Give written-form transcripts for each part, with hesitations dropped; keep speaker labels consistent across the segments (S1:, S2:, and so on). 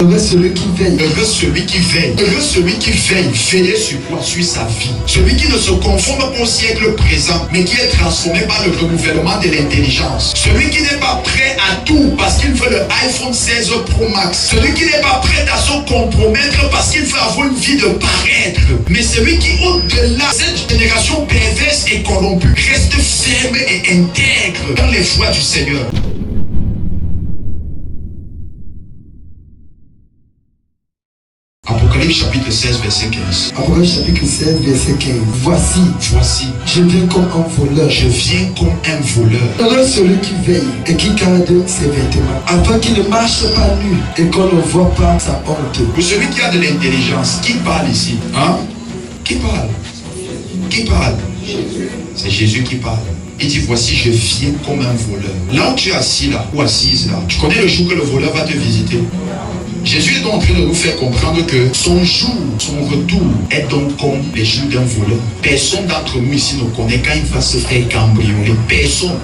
S1: Heureux celui qui veille.
S2: Heureux celui qui veille. Heureux celui qui veille. Veiller sur quoi? Sur sa vie. Celui qui ne se conforme pas au siècle présent, mais qui est transformé par le renouvellement de l'intelligence. Celui qui n'est pas prêt à tout parce qu'il veut le iPhone 16 Pro Max. Celui qui n'est pas prêt à se compromettre parce qu'il veut avoir une vie de paraître. Mais celui qui, au-delà de cette génération perverse et corrompue, reste ferme et intègre dans les voies du Seigneur. Apocalypse chapitre 16 verset 15.
S1: Apocalypse chapitre 16 verset 15. Voici, je viens comme un voleur.
S2: Je viens comme un voleur.
S1: Heureux celui qui veille et qui garde ses vêtements, afin qu'il ne marche pas nu et qu'on ne voit pas sa honte.
S2: Pour celui qui a de l'intelligence, qui parle ici? Hein? Qui parle? Qui parle? C'est Jésus qui parle. Il dit, voici, je viens comme un voleur. Là où tu es assis là, ou assise là, tu connais le jour que le voleur va te visiter? Jésus est donc en train de nous faire comprendre que son jour, son retour est donc comme les jours d'un voleur. Personne d'entre nous ici ne connaît quand il va se faire cambrioler. Personne.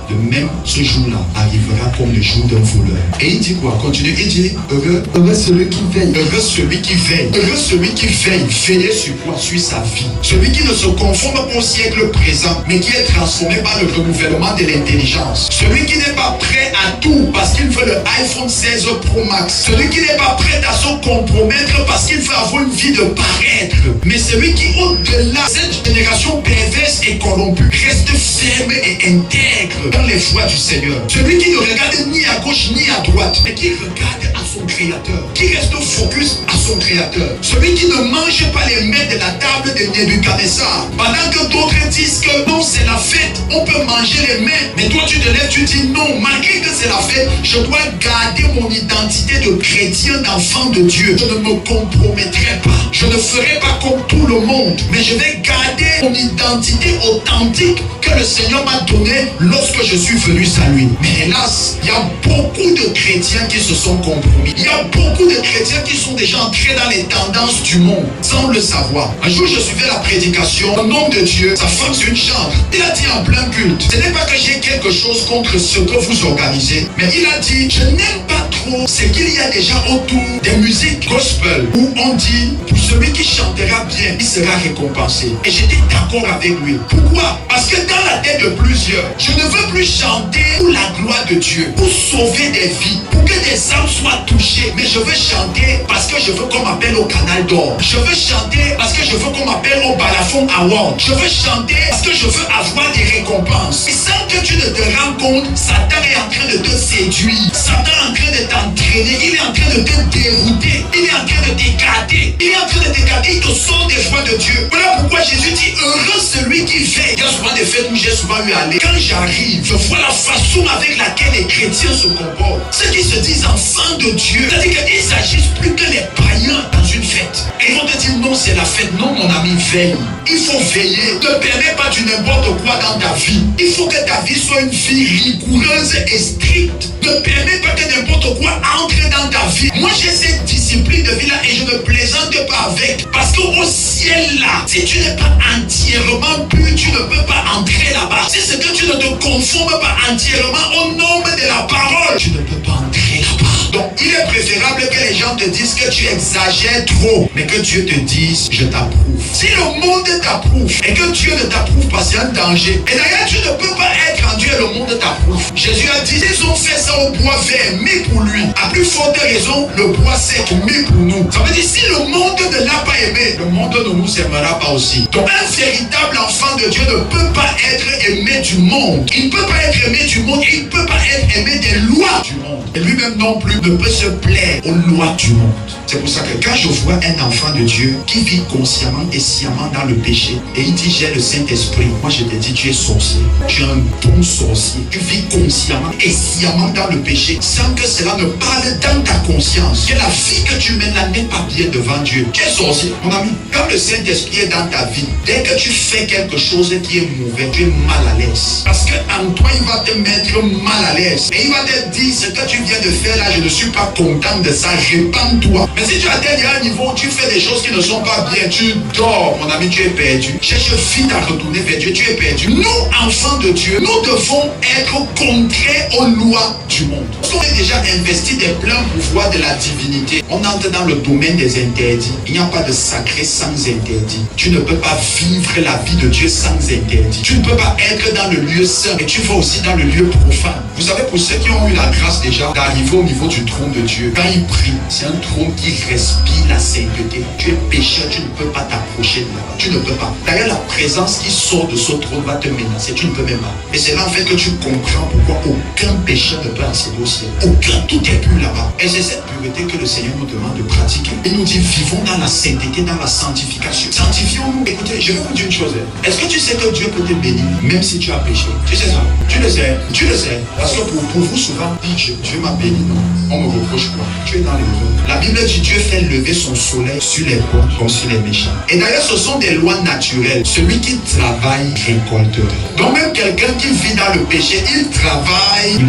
S2: De même, ce jour-là arrivera comme le jour d'un voleur. Et il dit quoi? Continue. Il dit, heureux
S1: celui qui veille.
S2: Heureux celui qui veille. Heureux celui qui veille. Veiller sur quoi? Sur sa vie. Celui qui ne se conforme pas au siècle présent, mais qui est transformé par le renouvellement de l'intelligence. Celui qui n'est pas prêt à tout parce qu'il veut le iPhone 16 Pro Max. Celui qui n'est pas prêt à se compromettre parce qu'il veut avoir une vie de paraître. Mais celui qui, au-delà de cette génération perverse et corrompue, reste ferme et intègre dans les voies du Seigneur. Celui qui ne regarde ni à gauche ni à droite, mais qui regarde à son Créateur, qui reste focus à son Créateur. Celui qui ne mange pas les mets de la table de Nebuchadnezzar, pendant que d'autres disent que non, c'est la fête, on peut manger les mets, mais toi tu te lèves, tu dis non, malgré que c'est la fête, je dois garder mon identité de chrétien, d'enfant de Dieu. Je ne me compromettrai pas, je ne ferai pas comme tout le monde, mais je vais garder mon identité authentique que le Seigneur m'a donnée lorsque je suis venu à lui. Mais hélas, il y a beaucoup de chrétiens qui se sont compromis. Il y a beaucoup de chrétiens qui sont déjà entrés dans les tendances du monde sans le savoir. Un jour, je suivais la prédication. Un homme de Dieu, sa femme sur une chambre, il a dit en plein culte, ce n'est pas que j'ai quelque chose contre ce que vous organisez, mais il a dit, je n'aime pas trop ce qu'il y a déjà autour des musiques gospel où on dit, pour celui qui chantera bien, il sera récompensé. Et j'étais d'accord avec lui. Pourquoi? Parce que dans la tête de plusieurs, je ne veux plus chanter pour la gloire de Dieu, pour sauver des vies, pour que des âmes soient touchées, mais je veux chanter parce que je veux qu'on m'appelle au Canal d'Or. Je veux chanter parce que je veux qu'on m'appelle au Balafon Award. Je veux chanter parce que je veux avoir des récompenses. Et sans que tu ne te rends compte, Satan est en train de te séduire. Satan est en train de t'entraîner. Il est en train de te dérouter. Il est en train de t'écarter. Il est en train de t'écarter. Il te sort des voies de Dieu. Voilà pourquoi Jésus dit, heureux celui qui veille. Il y a souvent des fêtes où j'ai souvent eu à aller. Quand j'arrive, je vois la façon avec laquelle les chrétiens se comportent. Ceux qui se disent enfants de Dieu, c'est-à-dire qu'ils s'agissent plus que les païens dans une fête. Et ils vont te dire non, c'est la fête. Non, mon ami, veille. Il faut veiller. Ne permets pas du n'importe quoi dans ta vie. Il faut que ta vie soit une vie rigoureuse et stricte. Ne permets pas que n'importe quoi entre dans ta vie. Moi, j'ai cette discipline de vie là et je ne plaisante pas avec. Parce qu'au ciel là, si tu n'es pas entièrement pur, tu ne peux pas entrer là-bas. Si c'est que tu ne te conformes pas entièrement au nom de la parole, tu ne peux pas entrer là-bas. Donc, il est préférable que les gens te disent que tu exagères trop, mais que Dieu te dise, je t'approuve. Si le monde t'approuve et que Dieu ne t'approuve pas, c'est un danger. Et d'ailleurs, tu ne peux pas être en Dieu et le monde t'approuve. Jésus a dit, ils ont fait ça au bois vert, mais pour lui. À plus forte raison, le bois sec, mais pour nous. Ça veut dire, si le monde ne l'a pas aimé, le monde ne nous aimera pas aussi. Donc, un véritable enfant de Dieu ne peut pas être aimé du monde. Il ne peut pas être aimé du monde et il ne peut pas être aimé des lois du monde. Et lui-même non plus ne peut se plaire aux lois du monde. C'est pour ça que quand je vois un enfant de Dieu qui vit consciemment et sciemment dans le péché, et il dit j'ai le Saint-Esprit, moi je te dis tu es sorcier, tu es un bon sorcier, tu vis consciemment et sciemment dans le péché, sans que cela ne parle dans ta conscience, que la vie que tu mènes là n'est pas bien devant Dieu. Tu es sorcier, mon ami. Quand le Saint-Esprit est dans ta vie, dès que tu fais quelque chose qui est mauvais, tu es mal à l'aise. Parce qu'en toi, il va te mettre mal à l'aise. Et il va te dire ce que tu viens de faire là, je ne suis pas content de ça, répands-toi. Mais si tu atteins à un niveau où tu fais des choses qui ne sont pas bien, tu dors, mon ami, tu es perdu. Cherche vite à retourner vers Dieu, tu es perdu. Nous, enfants de Dieu, nous devons être contraires aux lois du monde. On a déjà investi des pleins pouvoirs de la divinité. On entre dans le domaine des interdits. Il n'y a pas de sacré sans interdit. Tu ne peux pas vivre la vie de Dieu sans interdit. Tu ne peux pas être dans le lieu saint et tu vas aussi dans le lieu profane. Vous savez, pour ceux qui ont eu la grâce déjà d'arriver au niveau du trône de Dieu, quand ils prient, c'est un trône qui respire la sainteté. Tu es pécheur, tu ne peux pas t'approcher de là-bas. Tu ne peux pas. D'ailleurs, la présence qui sort de ce trône va te menacer. Tu ne peux même pas. Et c'est là en fait que tu comprends pourquoi aucun pécheur ne peut accéder au ciel. Aucun. Tout est pur là-bas. Et c'est cette pureté que le Seigneur nous demande de pratiquer. Il nous dit, vivons dans la sainteté, dans la sanctification. Sanctifions-nous. Écoutez, je vais vous dire une chose. Est-ce que tu sais que Dieu peut te bénir même si tu as péché? Tu sais ça? Tu le sais? Tu le sais? Parce que pour vous, souvent, dites Dieu m'a béni. Non. On me reproche quoi? Tu es dans l'erreur. La Bible dit Dieu fait lever son soleil sur les bons comme sur les méchants. Et d'ailleurs, ce sont des lois naturelles. Celui qui travaille récoltera. Donc même quelqu'un qui vit dans le péché, il travaille.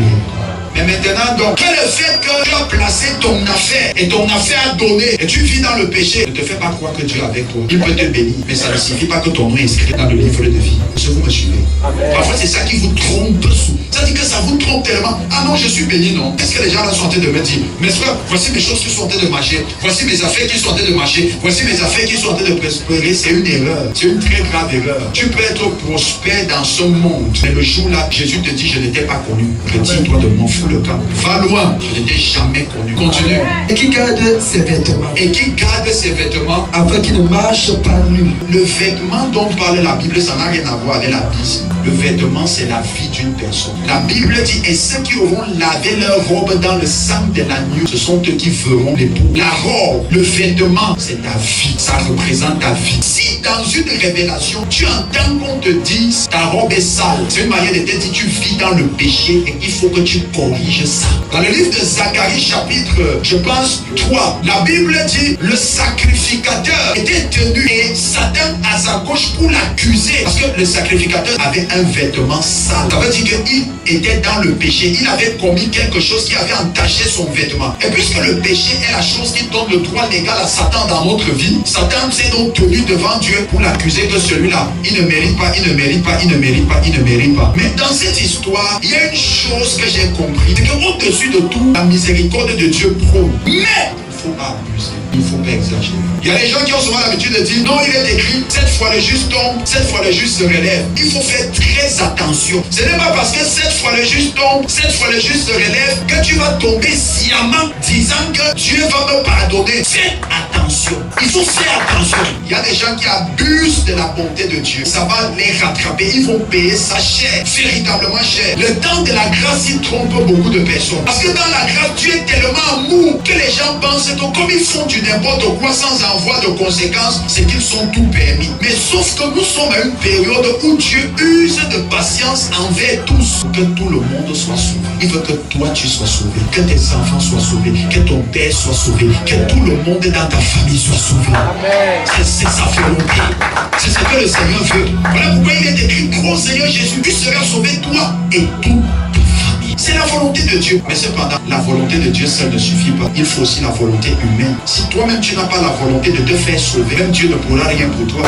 S2: Mais maintenant, donc, quel est le fait que tu as placé ton affaire et ton affaire a donné et tu vis dans le péché? Ne te fais pas croire que Dieu est avec toi. Il peut te bénir, mais ça ne signifie pas que ton nom est inscrit dans le livre de vie. Est-ce que vous me suivez? Parfois, c'est ça qui vous trompe sous. Ça dit que ça vous trompe tellement. Ah non, je suis béni, non. Qu'est-ce que les gens là sont en train de me dire? Mes frères, voici mes choses qui sont en train de marcher. Voici mes affaires qui sont en train de marcher. Voici mes affaires qui sont en train de prospérer. C'est une erreur. C'est une très grave erreur. Tu peux être prospère dans ce monde. Mais le jour là, Jésus te dit, je n'étais pas connu. Retire-toi de mon fou le camp. Va loin. Je n'étais jamais connu. Continue.
S1: Et qui garde ses vêtements.
S2: Et qui garde ses vêtements
S1: afin qu'il ne marche pas nu.
S2: Le vêtement dont parle la Bible, ça n'a rien à voir avec la bise. Le vêtement, c'est la vie d'une personne. La Bible dit, et ceux qui auront lavé leur robe dans le sang de l'agneau, ce sont eux qui feront l'époux. La robe, le vêtement, c'est ta vie. Ça représente ta vie. Si dans une révélation, tu entends qu'on te dise, ta robe est sale, c'est une manière de te dire, tu vis dans le péché et il faut que tu corriges ça. Dans le livre de Zacharie, chapitre, je pense, 3, la Bible dit, le sacrificateur était tenu et Satan à sa gauche pour l'accuser. Parce que le sacrificateur avait un vêtement sale. Ça veut dire qu'il était dans le péché. Il avait commis quelque chose qui avait entaché son vêtement. Et puisque le péché est la chose qui donne le droit légal à Satan dans notre vie, Satan s'est donc tenu devant Dieu pour l'accuser que celui-là, il ne mérite pas, il ne mérite pas, il ne mérite pas, il ne mérite pas. Mais dans cette histoire, il y a une chose que j'ai compris, c'est qu'au-dessus de tout, la miséricorde de Dieu prône. Mais il ne faut pas abuser. Il ne faut pas exagérer. Il y a des gens qui ont souvent l'habitude de dire non, il est écrit, cette fois le juste tombe, cette fois le juste se relève. Il faut faire très attention. Ce n'est pas parce que cette fois le juste tombe, cette fois le juste se relève que tu vas tomber sciemment disant que Dieu va me pardonner. Fais attention. Il faut faire attention. Il y a des gens qui abusent de la bonté de Dieu. Ça va les rattraper. Ils vont payer ça cher, véritablement cher. Le temps de la grâce, il trompe beaucoup de personnes. Parce que dans la grâce, Dieu est tellement amour que les gens pensent que comme ils font du n'importe quoi sans envoi de conséquences, c'est qu'ils sont tout permis. Mais sauf que nous sommes à une période où Dieu use de patience envers tous pour que tout le monde soit sauvé. Il veut que toi tu sois sauvé, que tes enfants soient sauvés, que ton père soit sauvé, que tout le monde dans ta famille soit sauvé. C'est sa volonté. C'est ce que le Seigneur veut. Voilà pourquoi il est écrit, ô Seigneur Jésus, tu seras sauvé toi et tout. C'est la volonté de Dieu. Mais cependant, la volonté de Dieu seule ne suffit pas. Il faut aussi la volonté humaine. Si toi-même tu n'as pas la volonté de te faire sauver, même Dieu ne pourra rien pour toi.